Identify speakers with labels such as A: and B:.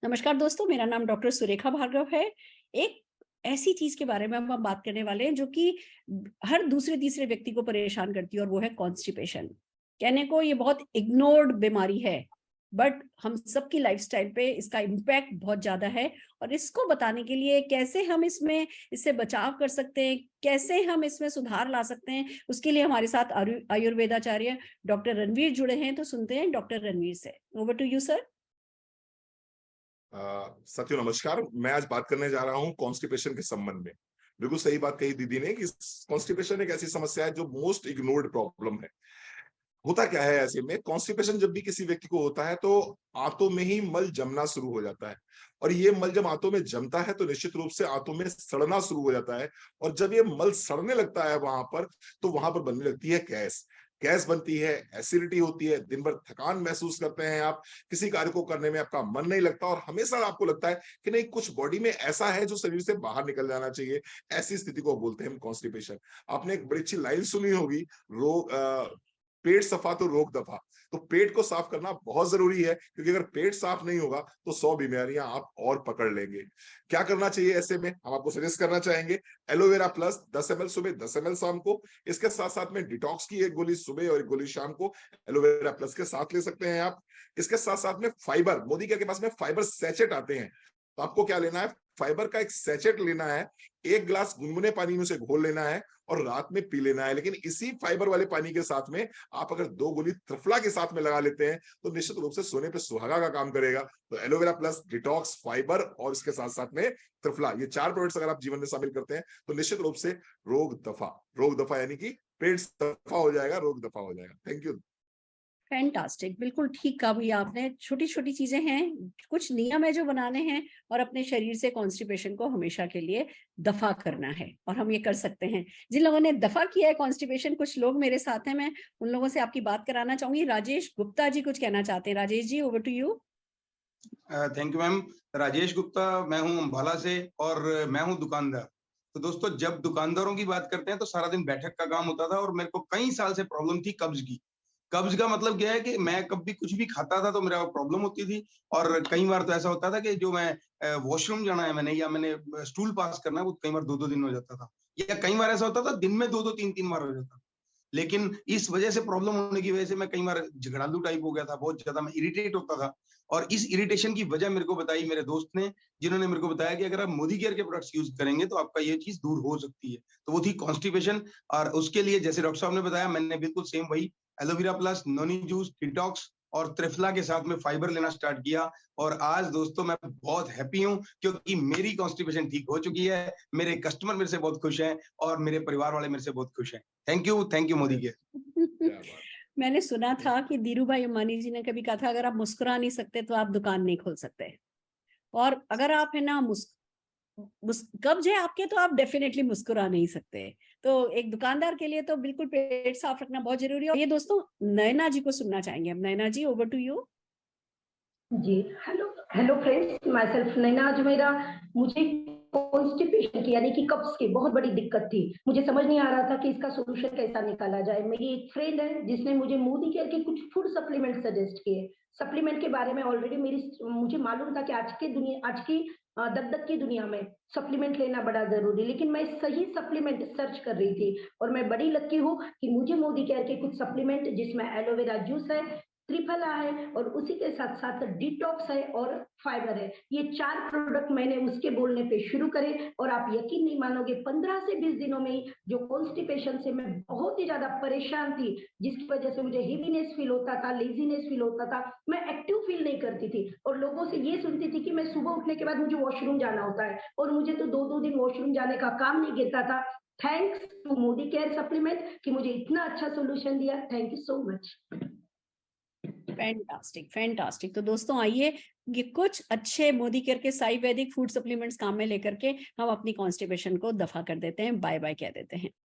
A: नमस्कार दोस्तों, मेरा नाम डॉक्टर सुरेखा भार्गव है। एक ऐसी चीज के बारे में हम बात करने वाले हैं जो कि हर दूसरे तीसरे व्यक्ति को परेशान करती है और वो है कॉन्स्टिपेशन। कहने को ये बहुत इग्नोर्ड बीमारी है, बट हम सबकी लाइफस्टाइल पे इसका इम्पैक्ट बहुत ज्यादा है। और इसको बताने के लिए कैसे हम इससे बचाव कर सकते हैं, कैसे हम इसमें सुधार ला सकते हैं, उसके लिए हमारे साथ आयुर्वेदाचार्य डॉक्टर रणवीर जुड़े हैं। तो सुनते हैं डॉक्टर रणवीर से। Over to you sir.
B: साथियों नमस्कार। मैं आज बात करने जा रहा हूं कॉन्स्टिपेशन के संबंध में। बिल्कुल सही बात कही दीदी ने कि कॉन्स्टिपेशन एक ऐसी समस्या है जो मोस्ट इग्नोर्ड प्रॉब्लम है। होता क्या है, ऐसे में कॉन्स्टिपेशन जब भी किसी व्यक्ति को होता है तो आंतों में ही मल जमना शुरू हो जाता है। और ये मल जब आंतों में जमता है तो निश्चित रूप से आंतों में सड़ना शुरू हो जाता है। और जब ये मल सड़ने लगता है वहां पर, तो वहां पर बनने लगती है गैस। गैस बनती है, एसिडिटी होती है, दिन भर थकान महसूस करते हैं आप, किसी कार्य को करने में आपका मन नहीं लगता और हमेशा आपको लगता है कि नहीं, कुछ बॉडी में ऐसा है जो शरीर से बाहर निकल जाना चाहिए। ऐसी स्थिति को बोलते हैं कॉन्स्टिपेशन। आपने एक बड़ी अच्छी लाइन सुनी होगी, रोग पेट सफा तो रोग दफा। तो पेट को साफ करना बहुत जरूरी है, क्योंकि अगर पेट साफ नहीं होगा तो 100 बीमारियां आप और पकड़ लेंगे। क्या करना चाहिए ऐसे में, हम आपको सजेस्ट करना चाहेंगे एलोवेरा प्लस 10 ml सुबह, 10 ml शाम को। इसके साथ साथ में डिटॉक्स की एक गोली सुबह और एक गोली शाम को एलोवेरा प्लस के साथ ले सकते हैं आप। इसके साथ साथ में फाइबर, मोदी के पास में फाइबर सैचेट आते हैं। तो आपको क्या लेना है, फाइबर का एक सैचेट लेना है, 1 गिलास गुनगुने पानी में उसे घोल लेना है और रात में पी लेना है। लेकिन इसी फाइबर वाले पानी के साथ में आप अगर 2 गोली त्रिफला के साथ में लगा लेते हैं तो निश्चित रूप से सोने पे सुहागा का काम करेगा। तो एलोवेरा प्लस, डिटॉक्स, फाइबर और इसके साथ साथ में त्रिफला, ये 4 प्रोडक्ट्स अगर आप जीवन में शामिल करते हैं तो निश्चित रूप से रोग दफा यानी कि पेट दफा हो जाएगा, रोग दफा हो जाएगा। Thank you.
A: फैंटास्टिक, बिल्कुल ठीक कहा भैया आपने। छोटी छोटी चीजें हैं, कुछ नियम है जो बनाने हैं और अपने शरीर से कॉन्स्टिपेशन को हमेशा के लिए दफा करना है, और हम ये कर सकते हैं। जिन लोगों ने दफा किया है कॉन्स्टिपेशन, कुछ लोग मेरे साथ हैं, मैं उन लोगों से आपकी बात कराना चाहूंगी। राजेश गुप्ता जी कुछ कहना चाहते हैं। Rajesh ji, over to you.
C: Thank you ma'am. Rajesh Gupta, मैं हूं अम्बाला से और मैं हूं दुकानदार। तो दोस्तों, जब दुकानदारों की बात करते हैं तो सारा दिन बैठक का काम होता था और मेरे को कई साल से प्रॉब्लम थी कब्ज की। कब्ज का मतलब क्या है कि मैं कभी कुछ भी खाता था तो मेरा प्रॉब्लम होती थी। और कई बार तो ऐसा होता था कि जो मैं वॉशरूम जाना है मैंने, या मैंने स्टूल पास करना है, वो कई बार 2-2 दिन हो जाता था। या कई बार ऐसा होता था दिन में 2-2 3-3 बार हो जाता। लेकिन इस वजह से, प्रॉब्लम होने की वजह से, मैं कई बार झगड़ालू टाइप हो गया था, बहुत ज्यादा मैं इरिटेट होता था। और इस इरिटेशन की वजह मेरे को बताई मेरे दोस्त ने, जिन्होंने मेरे को बताया कि अगर आप मोदी केयर के प्रोडक्ट्स यूज करेंगे तो आपका ये चीज दूर हो सकती है। तो वो थी कॉन्स्टिपेशन। और उसके लिए जैसे डॉक्टर साहब ने बताया, मैंने बिल्कुल सेम वही aloe vera plus, noni juice, detox और त्रिफला के साथ में फाइबर लेना स्टार्ट किया। और आज दोस्तों मैं बहुत हैप्पी हूँ, क्योंकि मेरी कॉन्स्टिपेशन ठीक हो चुकी है, मेरे कस्टमर मेरे से बहुत खुश हैं और मेरे परिवार वाले मेरे से बहुत खुश हैं। Thank you Modi care.
B: क्या बात।
A: मैंने सुना था कि धीरू भाई अंबानी जी ने कभी कहा था, अगर आप मुस्कुरा नहीं सकते तो आप दुकान नहीं खोल सकते। और अगर आप है ना कब्ज है आपके, तो आप डेफिनेटली मुस्कुरा नहीं सकते। तो एक दुकानदार के लिए तो बिल्कुल पेट साफ रखना बहुत जरूरी है। और ये दोस्तों, नयना जी को सुनना चाहेंगे। अब Nayana ji, over to you.
D: जी, hello hello friends, myself Naina Ajmera. मुझे कॉन्स्टिपेशन की यानी कि कब्ज़ की बहुत बड़ी दिक्कत थी। मुझे समझ नहीं आ रहा था कि इसका सॉल्यूशन कैसा निकाला जाए। मेरी एक फ्रेंड है जिसने मुझे मोदी केयर के कुछ फूड सप्लीमेंट सजेस्ट किए। सप्लीमेंट के बारे में ऑलरेडी मुझे मालूम था कि आज की दग-दग की दुनिया में सप्लीमेंट लेना बड़ा ज़रूरी है, लेकिन मैं सही सप्लीमेंट सर्च कर रही थी और मैं बड़ी लकी हूँ कि मुझे मोदी केयर के कुछ सप्लीमेंट, जिसमें एलोवेरा जूस है, त्रिफला है और उसी के साथ-साथ डिटॉक्स है और फाइबर है। ये 4 प्रोडक्ट मैंने उसके बोलने पे शुरू करे और आप यकीन नहीं मानोगे, 15 से 20 दिनों में ही जो कॉन्स्टिपेशन से मैं बहुत ही ज़्यादा परेशान थी, जिसकी वजह से मुझे हेवीनेस फील होता था, लेज़ीनेस फील होता था, मैं एक्टिव फील नहीं करती थी और लोगों से ये सुनती थी कि मैं सुबह उठने के बाद मुझे वॉशरूम जाना होता है और मुझे तो 2-2 दिन वॉशरूम जाने का काम नहीं गिरता था। Thanks to Modi care supplement कि मुझे इतना अच्छा सॉल्यूशन दिया। Thank you so much.
A: Fantastic, fantastic. तो दोस्तों आइए, ये कुछ अच्छे मोदी केयर के आयुर्वेदिक फूड सप्लीमेंट्स काम में लेकर के हम अपनी कॉन्स्टिपेशन को दफा कर देते हैं, बाय बाय कह देते हैं।